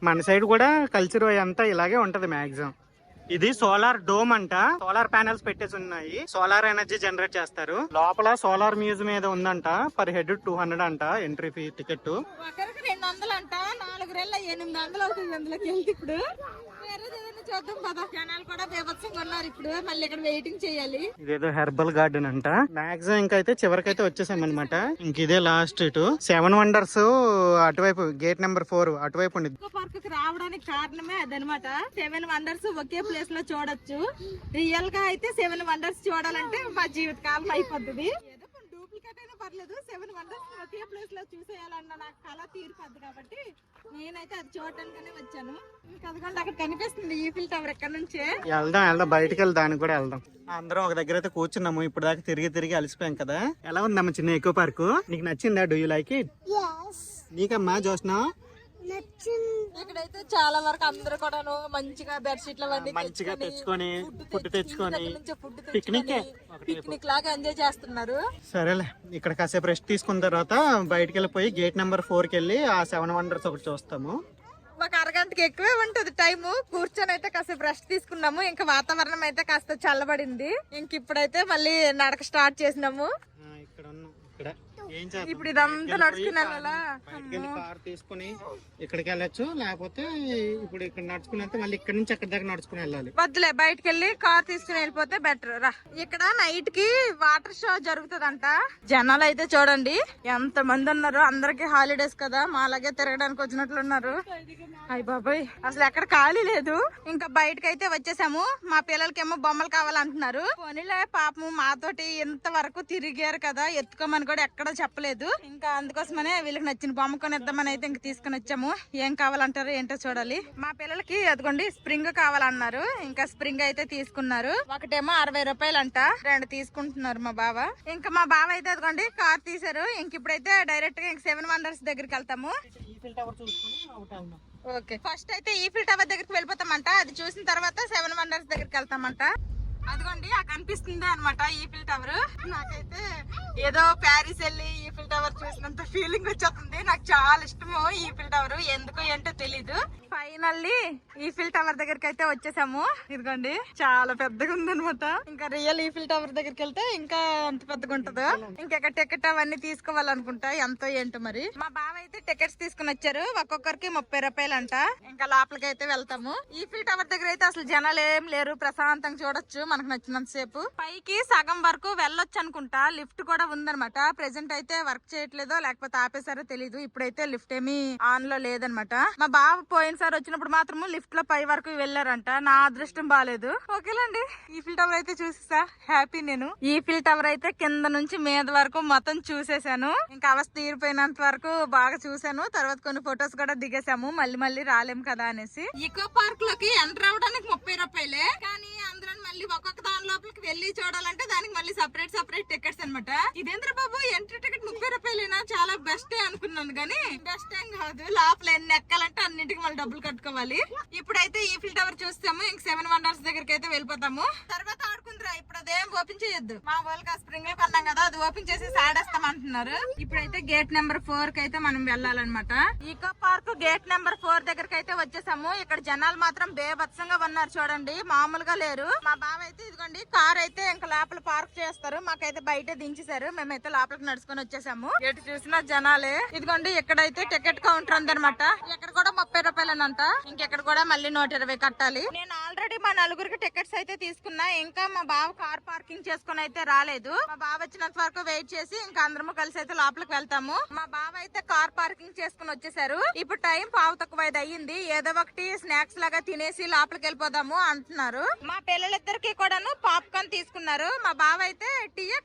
మన సైడ్ కూడా కల్చర్ అంతా ఇలాగే ఉంటది మాక్సిమం. ఇది సోలార్ డోమ్ అంట. సోలార్ ప్యానెల్స్ పెట్టేసి ఉన్నాయి. సోలార్ ఎనర్జీ జనరేట్ చేస్తారు. లోపల సోలార్ మ్యూజియం ఏదో ఉందంట. పర్ హెడ్ 200 అంట ఎంట్రీ ఫీ టికెట్. ఒకరికి 200 అంట. 4 రెళ్ళ 800 అవుతుంది అందులోకి వెళ్తే. ఇప్పుడు చూద్దాం పద. జనాలు కూడా బేభత్సంగా ఉన్నారు. ఇప్పుడు మళ్ళీ ఇక్కడ వెయిటింగ్ చేయాలి. ఇదేదో హెర్బల్ గార్డెన్ అంట. మాక్సిమం ఇంకైతే చివరికైతే వచ్చేసాం అనమాట. ఇంక ఇదే లాస్ట్ ఇటు 7 వండర్స్ అటువైపు గేట్ నెంబర్ 4 అటువైపు ఉండేది. పార్క్ కి రావడానికి కారణమే అదనమాట. 7 వండర్స్ ఒకే ప్లేస్ లో చూడొచ్చు. రియల్ గా అయితే 7 వండర్స్ చూడాలంటే మా జీవితకాలం అయిపోతుంది. టికెట్ అయినా పర్లేదు 7 వండర్స్ ఒకే ప్లేస్ లో చూసేయాలన్న నాకు కళ తీరిపోద్ది కాబట్టి నేనైతే అది చూడటానికనే వచ్చాను. ఇంకా అదిగోండి అక్కడ కనిపిస్తుంది ఈఫిల్ టవర్ ఎక్కడ నుంచే. వెళ్దాం బయటకు వెళ్ళి దానికి కూడా వెళ్దాం. అందరం ఒక దగ్గర అయితే కూర్చున్నాము. ఇప్పుడు దాకా తిరిగి అలసిపోయాం కదా. ఎలా ఉందమ్మా చిన్న ఎకో పార్క్? నీకు నచ్చిందా? Do you like it? నీకమ్మా జోష్నా? ఇక్కడైతే చాలా వరకు అందరూ కూడా మంచిగా బెడ్షీట్లు మంచిగా తెచ్చుకొని ఫుడ్ తెచ్చుకొని పిక్నిక్ లాగా ఎంజాయ్ చేస్తున్నారు. సరేలే, ఇక్కడ కాసేపు రెస్ట్ తీసుకున్న తర్వాత బయటకు వెళ్ళిపోయి గేట్ నెంబర్ 4కి వెళ్ళి ఆ 7 వండర్స్ ఒకటి చూస్తాము. ఒక అరగంటకి ఎక్కువే ఉంటది టైము. కూర్చొని అయితే కాసేపు రెస్ట్ తీసుకున్నాము. ఇంకా వాతావరణం అయితే కాస్త చల్లబడింది. ఇంక ఇప్పుడైతే మళ్ళీ నడక స్టార్ట్ చేసినాము. ఇక్కడ ఉన్నాం. ఇక్కడ ఇప్పుడు ఇదంతా నడుచుకుని వెళ్ళాలా? కార్ తీసుకుని ఇక్కడికి వెళ్ళొచ్చు, లేకపోతే ఇప్పుడు ఇక్కడ నడుచుకుని వెళ్తే మళ్ళీ ఇక్కడ నుంచి అక్కడ దగ్గర నడుచుకుని వెళ్ళాలి. వద్దులే, బయటకు వెళ్ళి కార్ తీసుకుని వెళ్ళిపోతే బెటర్ రా. ఇక్కడ నైట్ కి వాటర్ షో జరుగుతుందంట. జనాలు అయితే చూడండి ఎంత మంది ఉన్నారు. అందరికి హాలిడేస్ కదా, మాలాగే తిరగడానికి వచ్చినట్లున్నారు. అయ్య బాబాయ్, అసలు ఎక్కడ ఖాళీ లేదు. ఇంకా బయటకు అయితే వచ్చేసాము. మా పిల్లలకేమో బొమ్మలు కావాలంటున్నారు. పోనీలే పాపము మాతోటి ఇంతవరకు తిరిగారు కదా, ఎత్తుకోమని కూడా ఎక్కడ చెప్పలేదు. ఇంకా అందుకోసమనే వీళ్ళకి నచ్చిన బొమ్మ కొనిద్దామని అయితే ఇంక తీసుకుని వచ్చాము. ఏం కావాలంటారు ఏంటో చూడాలి. మా పిల్లలకి అదిగోండి స్ప్రింగ్ కావాలన్నారు. ఇంకా స్ప్రింగ్ అయితే తీసుకున్నారు. ఒకటేమో 60 రూపాయలు అంట, 2 తీసుకుంటున్నారు మా బావ. ఇంకా మా బావ అయితే అదిగోండి కార్ తీసారు. ఇంక ఇప్పుడైతే డైరెక్ట్ గా 7 వండర్స్ దగ్గరికి వెళ్తాము. ఓకే, ఫస్ట్ అయితే ఈఫిల్ టవర్ దగ్గరికి వెళ్ళిపోతామంట. అది చూసిన తర్వాత 7 వండర్స్ దగ్గరికి వెళ్తామంట. అదిగోండి ఆ కనిపిస్తుంది అనమాట ఈఫిల్ టవర్. నాకైతే ఏదో ప్యారిస్ వెళ్ళి ఈఫిల్ టవర్ చూసినంత ఫీలింగ్ వచ్చేస్తుంది. నాకు చాలా ఇష్టము ఈఫిల్ టవర్, ఎందుకో ఏంటో తెలీదు. ఫైనల్లీ ఈఫిల్ టవర్ దగ్గరికి అయితే వచ్చేసాము. ఇదిగోండి చాలా పెద్దగా ఉంది అనమాట. ఇంకా రియల్ ఈఫిల్ టవర్ దగ్గరికి వెళ్తే ఇంకా అంత పెద్దగా ఉంటుందో. ఇంకా టికెట్ అవన్నీ తీసుకోవాలనుకుంటా, ఎంతో ఏంటో మరి. మా బావ అయితే టికెట్స్ తీసుకుని వచ్చారు. ఒక్కొక్కరికి 30 రూపాయలు అంట. ఇంకా లోపలికి అయితే వెళ్తాము. ఈఫిల్ టవర్ దగ్గర అయితే అసలు జనాలు ఏం లేరు, ప్రశాంతంగా చూడొచ్చు మనకు నచ్చినంత సేపు. పైకి సగం వరకు వెళ్ళొచ్చు అనుకుంటా. లిఫ్ట్ కూడా ఉందనమాట. ప్రెసెంట్ అయితే వర్క్ చేయట్లేదో లేకపోతే ఆపేసారో తెలీదు. ఇప్పుడైతే లిఫ్ట్ ఏమీ ఆన్ లో లేదనమాట. మా బావ పోయినసారి వచ్చినప్పుడు మాత్రము లిఫ్ట్ లో పై వరకు వెళ్ళారంట. నా అదృష్టం బాలేదు. ఓకేలండి, ఈఫిల్ టవర్ అయితే చూసేసా, హ్యాపీ నేను. ఈఫిల్ టవర్ అయితే కింద నుంచి మీద వరకు మొత్తం చూసేసాను. ఇంకా అవస్థ తీరిపోయినంత వరకు బాగా చూసాను. తర్వాత కొన్ని ఫొటోస్ కూడా దిగేసాము. మళ్ళీ రాలేం కదా అనేసి. ఈకో పార్క్ లోకి ఎంటర్ అవడానికి 30 రూపాయలే, కానీ అందరూ మళ్ళీ ఒక్కొక్క దాని లోపలికి వెళ్ళి చూడాలంటే దానికి మళ్ళీ సపరేట్ టికెట్స్ అనమాట. ఇదేంద్ర బాబు ఎంట్రీ టికెట్ 30 రూపాయలేనా? చాలా బెస్ట్ అనుకున్నాను, కానీ బెస్ట్ ఏం కాదు. లోపల ఎన్ని ఎక్కాలంటే అన్నింటికి మళ్ళీ డబ్బులు కట్టుకోవాలి. ఇప్పుడైతే ఈఫిల్ టవర్ చూస్తాము. ఇంక 7 వండర్స్ దగ్గరికి అయితే వెళ్ళిపోతాము. తర్వాత ఆడుకుందిరా, ఇప్పుడు అదేం ఓపెన్ చేయొద్దు. మా వాళ్ళకి ఆ స్ప్రింగ్ లో కొన్నాం కదా, అది ఓపెన్ చేసి ఆడేస్తాం అంటున్నారు. ఇప్పుడైతే గేట్ నెంబర్ 4 కి అయితే మనం వెళ్ళాలన్నమాట. ఈకో పార్క్ గేట్ నెంబర్ 4 దగ్గరికి అయితే వచ్చేసాము. ఇక్కడ జనాలు మాత్రం బేభత్సంగా ఉన్నారు చూడండి, మామూలుగా లేరు. మా బావ అయితే ఇదిగోండి కార్ అయితే ఇంకా లోపల పార్క్ చేస్తారు. మాకైతే బయట దించేశారు. మేమైతే లోపలికి నడుచుకొని వచ్చేసాము. ఎటు చూసినా జనాలే. ఇదిగోండి ఇక్కడైతే టికెట్ కౌంటర్ ఉందన్నమాట. ఇక్కడ కూడా 30 రూపాయలనంట. ఇంకెక్కడ కూడా మళ్ళీ 120 కట్టాలి. నేను ఆల్రెడీ మా నలుగురికి టికెట్స్ అయితే తీసుకున్నా. ఇంకా మా బావ కార్ పార్కింగ్ చేసుకుని అయితే రాలేదు. మా బావ వచ్చినంత వరకు వెయిట్ చేసి ఇంకా అందరము కలిసి అయితే లోపలికి వెళ్తాము. మా బావ అయితే కార్ పార్కింగ్ చేసుకుని వచ్చేసారు. ఇప్పుడు టైం 5:15 అయ్యింది. ఏదో ఒకటి స్నాక్స్ లాగా తినేసి లోపలికి వెళ్ళిపోదాము అంటున్నారు. మా పిల్లలిద్దరికి కూడాను పాప్కార్న్ తీసుకున్నారు. మా బావ అయితే టీయా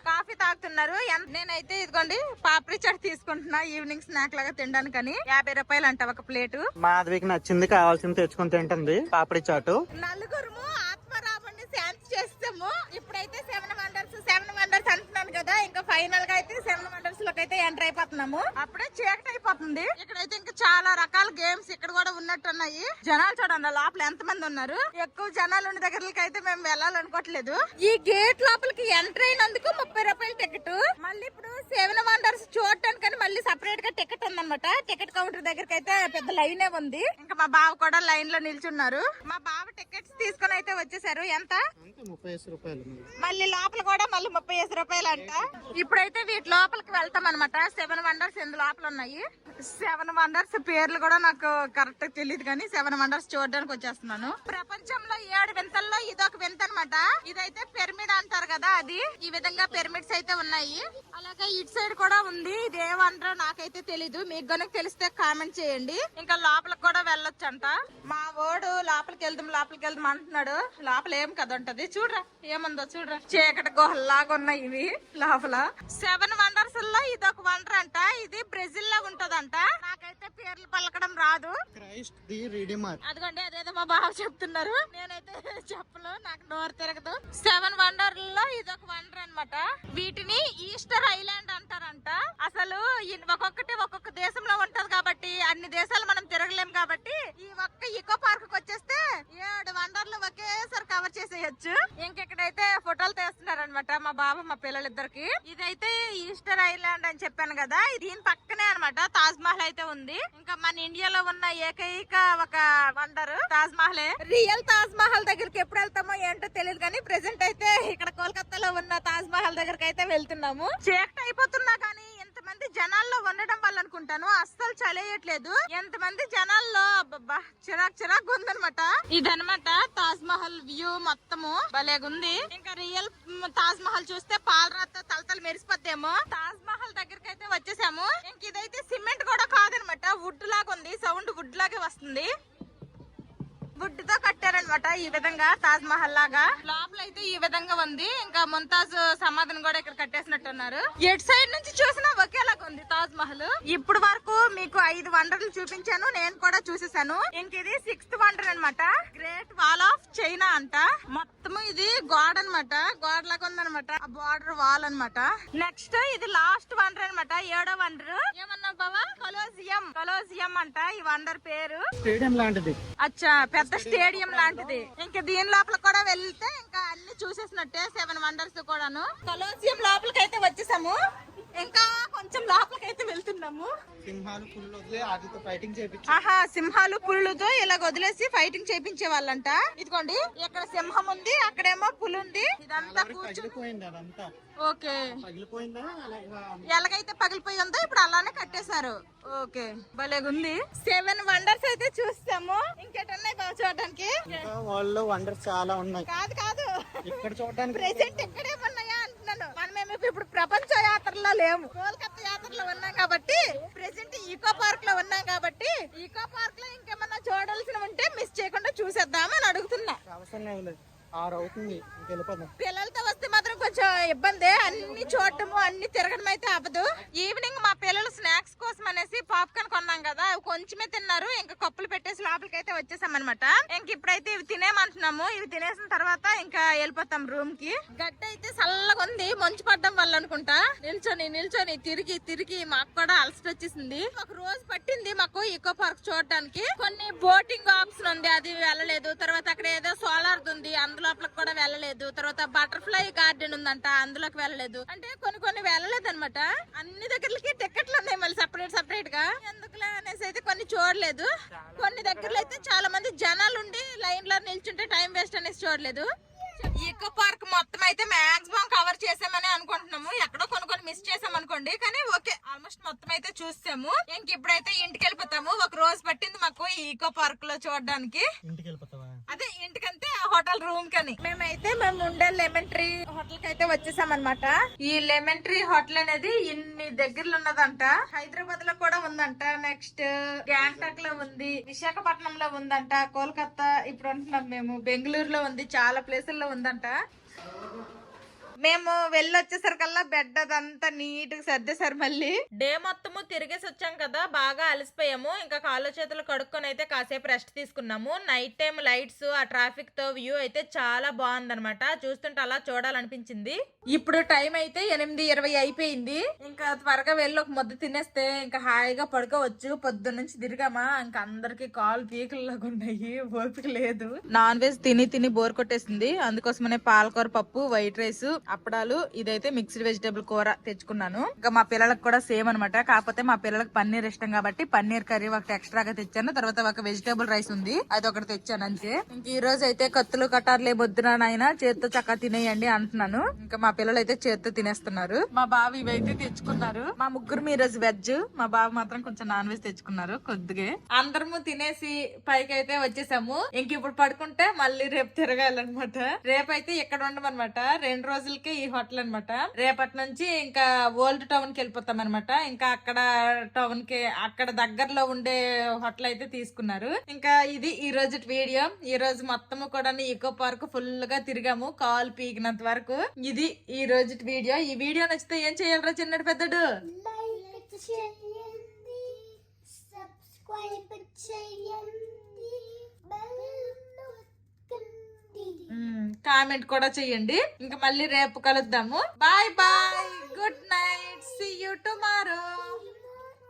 కాఫీ తాగుతున్నారు. నేనైతే ఇదిగోండి పాపడి చాట్ తీసుకుంటున్నా ఈవినింగ్ స్నాక్ లాగా తినడానికని. 50 రూపాయలు అంట ఒక ప్లేటు. మాధవికి నచ్చింది కావాల్సింది తెచ్చుకొని తింటుంది పాపడి చాటు. నలుగురు ఆత్మరాముని శాంతి చేస్తాము. ఇప్పుడైతే 7 వండర్స్ అంటున్నాను కదా, ఇంకా ఫైనల్ గా అయితే 7 వండర్స్ లోకి అయితే ఎంటర్ అయిపోతున్నాము. అప్పుడే చీకటి అయిపోతుంది. ఇక్కడైతే ఇంకా చాలా రకాల గేమ్స్ ఇక్కడ కూడా ఉన్నట్టున్నాయి. జనాలు చూడండి లోపల ఎంత మంది ఉన్నారు. ఎక్కువ జనాలు ఉన్న దగ్గరకి అయితే మేము వెళ్ళాలనుకోవట్లేదు. ఈ గేట్ లోపలికి ఎంటర్ అయినందుకు 30 రూపాయలు టికెట్. మళ్ళీ ఇప్పుడు 7 వండర్స్ చూడటానికి మళ్ళీ సపరేట్ గా టికెట్ ఉందన్నమాట. టికెట్ కౌంటర్ దగ్గరికి అయితే పెద్ద లైనే ఉంది. ఇంకా మా బావ కూడా లైన్ లో నిల్చున్నారు. మా బావ టికెట్స్ తీసుకుని అయితే వచ్చేసారు. ఎంత? 30 రూపాయలు. మళ్ళీ లోపల కూడా మళ్ళీ 30 రూపాయలు అంట. ఇప్పుడైతే వీటి లోపలికి వెళ్తాం అనమాట. 7 వండర్స్ ఎందు లోపల ఉన్నాయి. 7 వండర్స్ పేర్లు కూడా నాకు కరెక్ట్ తెలియదు, కానీ 7 వండర్స్ చూడడానికి వచ్చేస్తున్నాను. ప్రపంచంలో 7 వింతల్లో ఇదొక వింత అనమాట. ఇదైతే పిరమిడ్ అంటారు కదా, అది ఈ విధంగా పిరమిడ్స్ అయితే ఉన్నాయి. అలాగే ఇటు సైడ్ కూడా ఉంది. ఇది ఏమంటారో నాకైతే తెలీదు, మీకు గనుక తెలిస్తే కామెంట్ చేయండి. ఇంకా లోపలికి కూడా వెళ్ళొచ్చంట. మా వాడు లోపలికి వెళ్దాం అంటున్నాడు. లోపల ఏం కథ ఉంటది చూడరా, ఏముందో చూడరా. చీకటి గుహల్లాగా ఉన్నాయి ఇవి లోపల. 7 వండర్స్ లో ఇదొక వండర్ అంట. ఇది బ్రెజిల్ లో ఉంటదంట. నాకైతే పేర్లు పలకడం రాదు. Christ the redeemer. అదిగోండి అదేదో మా బావ చెప్తున్నారు, నేనైతే చెప్పను, నాకు నోరు తిరగదు. 7 వండర్ లో ఇదొక వండర్ అన్నమాట. వీటిని ఈస్టర్ ఐలాండ్ అంటారంట. అసలు ఒక్కొక్క దేశంలో ఉంటది కాబట్టి అన్ని దేశాలు మనం తిరగలేం కాబట్టి ఈ ఒక్క ఈకో పార్క్ వచ్చేస్తే 7 వండర్లు ఒకేసారి కవర్ చేసేయచ్చు. ఇంకెక్కడైతే ఫోటోలు తీస్తున్నారనమాట మా బాబు మా పిల్లలిద్దరికి. ఇదైతే ఈస్టర్ ఐలాండ్ అని చెప్పాను కదా, దీని పక్కనే అన్నమాట తాజ్ మహల్ అయితే ఉంది. ఇంకా మన ఇండియాలో ఉన్న ఏకైక ఒక వండర్ తాజ్ మహలే. రియల్ తాజ్ మహల్ దగ్గరికి ఎప్పుడు వెళ్తామో ఏంటో తెలియదు కానీ ప్రెసెంట్ అయితే ఇక్కడ కోల్కతాలో ఉన్న తాజ్ మహల్ దగ్గరికి అయితే వెళ్తున్నాము. చీకటి అయిపోతున్నా కానీ ఎంతమంది జనాల్లో ఉండడం వల్ల అనుకుంటాను అస్సలు చలేయట్లేదు. ఎంతమంది జనాల్లో అబ్బబ్బా చిరాకు ఉందనమాట. ఇదనమాట తాజ్ మహల్ వ్యూ మొత్తము భలేగుంది. ఇంకా రియల్ తాజ్ మహల్ చూస్తే పాలరాత తలతలు మెరిసిపోద్దేమో. తాజ్ మహల్ దగ్గరికి అయితే వచ్చేసాము. ఇంక ఇదైతే సిమెంట్ కూడా కాదనమాట, వుడ్ లాగా ఉంది. సౌండ్ వుడ్ లాగే వస్తుంది. వుడ్ తో కట్టారనమాట ఈ విధంగా తాజ్ మహల్ లాగా. లోపల అయితే ఈ విధంగా ఉంది. ఇంకా ముంతాజ్ సమాధిని కూడా ఇక్కడ కట్టేసినట్టున్నారు. ఎటు సైడ్ నుంచి చూసినా ఒకేలాగా ఉంది తాజ్ మహల్. ఇప్పుడు వరకు మీకు 5 వండర్లు చూపించాను, నేను కూడా చూసేసాను. ఇంక ఇది 6th వండర్ అన్నమాట, గ్రేట్ వాల్ ఆఫ్ చైనా అంట. మొత్తం ఇది గోడ అనమాట, గోడ లాగా ఉందనమాట, బార్డర్ వాల్ అన్నమాట. నెక్స్ట్ ఇది లాస్ట్ వండర్ అనమాట, 7వ వండర్. ఏమన్నా బావా? కొలోజియం అంట ఈ వండర్ పేరు. స్టేడియం లాంటిది. అచ్చా, పెద్ద స్టేడియం లాంటిది. ఇంకా దీని లోపల కూడా వెళ్తే ఇంకా అన్ని చూసేసినట్టే 7 వండర్స్ కూడాను. కొలోజియం లోపలికి అయితే వచ్చేసాము. ఇంకా కొంచెం లోపలికి అయితే వెళ్తున్నాము. సింహాలు పులులు వదిలే వాటితో ఫైటింగ్ చేయించు. ఆహా, సింహాలు పులులతో ఇలా వదిలేసి ఫైటింగ్ చేయించే వాళ్ళంట. ఇదిగోండి ఇక్కడ సింహం ఉంది, అక్కడేమో పులి ఉంది. ఇదంతా పగిలిపోయింది అదంతా. ఓకే, పగిలిపోయిందా? ఎలాగైతే పగిలిపోయి ఉందో ఇప్పుడు అలానే కట్టేశారు. ఓకే, భలేగుంది. 7 వండర్స్ అయితే చూస్తాము. ఇంకేటన్నాయి బాగా చూడడానికి? వాళ్ళు వండర్స్ చాలా ఉన్నాయి. కాదు ఇక్కడ చూడడానికి ప్రెసెంట్ ఇక్కడే ఉన్నాయా అంటున్నాను. మనమేమో ఇప్పుడు ప్రపంచ యాత్రలో లేము, కోల్కతా యాత్రలో ఉన్నాం కాబట్టి ప్రెసెంట్ ఈకో పార్క్ లో ఉన్నాం కాబట్టి ఈకో పార్క్ లో ఇంకేమన్నా చూడాల్సిన ఉంటే మిస్ చేయకుండా చూసేద్దామని అడుగుతున్నా. అవసరం లేదు, 6 అవుతుంది, వెళ్ళిపోదాం. పిల్లలతో వస్తే మాత్రం కొంచెం ఇబ్బంది, అన్ని చూడటము అన్ని తిరగడం అయితే అవ్వదు. ఈవినింగ్ మా పిల్లలు స్నాక్స్ కోసం అనేసి పాప్కార్న్ కొన్నాం కదా, అవి కొంచెమే తిన్నారు. ఇంకా కప్పులు పెట్టేసి లోపలికి అయితే వచ్చేసాం అనమాట. ఇంక ఇప్పుడైతే ఇవి తినేమంటున్నాము. ఇవి తినేసిన తర్వాత ఇంకా వెళ్ళిపోతాం రూమ్ కి. గడ్డ అయితే చల్లగా ఉంది, మంచు పడ్డం వల్ల అనుకుంటా. నిల్చొని తిరిగి మాకు కూడా అలసట వచ్చేసింది. ఒక రోజు పట్టింది మాకు ఈకో పార్క్ చూడటానికి. కొన్ని బోటింగ్ ఆప్షన్ ఉంది, అది వెళ్ళలేదు. తర్వాత అక్కడ ఏదో సోలార్ ఉంది, అందులో లోపలికి కూడా వెళ్ళలేదు. తర్వాత బటర్ఫ్లై గార్డెన్ ఉందంట, అందులోకి వెళ్ళలేదు. అంటే కొన్ని వెళ్ళలేదు అనమాట. అన్ని దగ్గరకి టికెట్లు ఉన్నాయి మళ్ళీ సపరేట్ గా. ఎందుకులే అనేసి అయితే కొన్ని చూడలేదు. కొన్ని దగ్గరలో అయితే చాలా మంది జనాలు ఉండి లైన్ లో నిల్చుంటే టైం వేస్ట్ అనేసి చూడలేదు. ఈకో పార్క్ మొత్తం అయితే మాక్సిమం కవర్ చేసామని అనుకుంటున్నాము. ఎక్కడో కొన్ని మిస్ చేసాం అనుకోండి, కానీ ఓకే ఆల్మోస్ట్ మొత్తం అయితే చూసాము. ఇంక ఇప్పుడైతే ఇంటికి వెళ్ళిపోతాము. ఒక రోజు పట్టింది మాకు ఈకో పార్క్ లో చూడడానికి. ఇంటికి వెళ్ళిపోతావా? అదే ఇంటికంటే హోటల్ రూమ్ కని. మేము ఉండే లెమన్ ట్రీ హోటల్ కి అయితే వచ్చేసాం అనమాట. ఈ లెమన్ ట్రీ హోటల్ అనేది ఇన్ని దగ్గరలో ఉన్నదంట. హైదరాబాద్ లో కూడా ఉందంట, నెక్స్ట్ గ్యాంగ్టాక్ లో ఉంది, విశాఖపట్నంలో ఉందంట, కోల్కతా ఇప్పుడు ఉంటున్నాం మేము, బెంగళూరులో ఉంది, చాలా ప్లేసుల్లో ఉందంట. మేము వెళ్ళొచ్చేసరికల్లా బెడ్ అదంతా నీట్ గా సర్దేశారు. మళ్ళీ డే మొత్తము తిరిగేసి వచ్చాం కదా, బాగా అలసిపోయాము. ఇంకా కాళ్ళ చేతులు కడుక్కొని అయితే కాసేపు రెస్ట్ తీసుకున్నాము. నైట్ టైం లైట్స్, ఆ ట్రాఫిక్ తో వ్యూ అయితే చాలా బాగుందన్నమాట. చూస్తుంటే అలా చూడాలనిపించింది. ఇప్పుడు టైం అయితే 8:20 అయిపోయింది. ఇంకా త్వరగా వెళ్ళి ఒక ముద్ద తినేస్తే ఇంకా హాయిగా పడుకోవచ్చు. పొద్దున్న నుంచి తిరిగామా, ఇంకా అందరికి కాలు పీకల్లాగా ఉన్నాయి, ఓపిక లేదు. నాన్ వెజ్ తిని బోర్ కొట్టేసింది. అందుకోసమనే పాలకూర పప్పు, వైట్ రైస్, అప్పడాలు, ఇదైతే మిక్స్డ్ వెజిటేబుల్ కూర తెచ్చుకున్నాను. ఇంకా మా పిల్లలకు కూడా సేమ్ అనమాట. కాకపోతే మా పిల్లలకు పన్నీర్ ఇష్టం కాబట్టి పన్నీర్ కర్రీ ఒకటి ఎక్స్ట్రాగా తెచ్చాను. తర్వాత ఒక వెజిటేబుల్ రైస్ ఉంది, అది ఒకటి తెచ్చాను అంతే. ఇంక ఈ రోజు అయితే కత్తులు కటార్లే వద్దునా నాయన, చేత్తో చక్కగా తినేయండి అంటున్నాను. ఇంకా మా పిల్లలు అయితే చేత్తో తినేస్తున్నారు. మా బాబు ఇవైతే తెచ్చుకున్నారు. మా ముగ్గురు ఈ రోజు వెజ్, మా బాబు మాత్రం కొంచెం నాన్ వెజ్ తెచ్చుకున్నారు కొద్దిగా. అందరము తినేసి పైకి అయితే వచ్చేసాము. ఇంక ఇప్పుడు పడుకుంటే మళ్ళీ రేపు తిరగాలన్నమాట. రేపైతే ఇక్కడ ఉండమన్నమాట. 2 రోజులు పిల్లలకి ఈ హోటల్ అన్నమాట. రేపటి నుంచి ఇంకా ఓల్డ్ టౌన్ కి వెళ్ళిపోతాం అనమాట. ఇంకా అక్కడ టౌన్ కి అక్కడ దగ్గరలో ఉండే హోటల్ అయితే తీసుకున్నారు. ఇంకా ఇది ఈ రోజు వీడియో. ఈ రోజు మొత్తము కూడా ఈకో పార్క్ ఫుల్ గా తిరిగాము, కాల్ పీకినంత వరకు. ఇది ఈ రోజు వీడియో. ఈ వీడియో నచ్చితే ఏం చేయాలరా చిన్నడు పెద్దడు? కామెంట్ కూడా చెయ్యండి. ఇంకా మళ్ళీ రేపు కలుద్దాము. Bye bye, good night, see you tomorrow.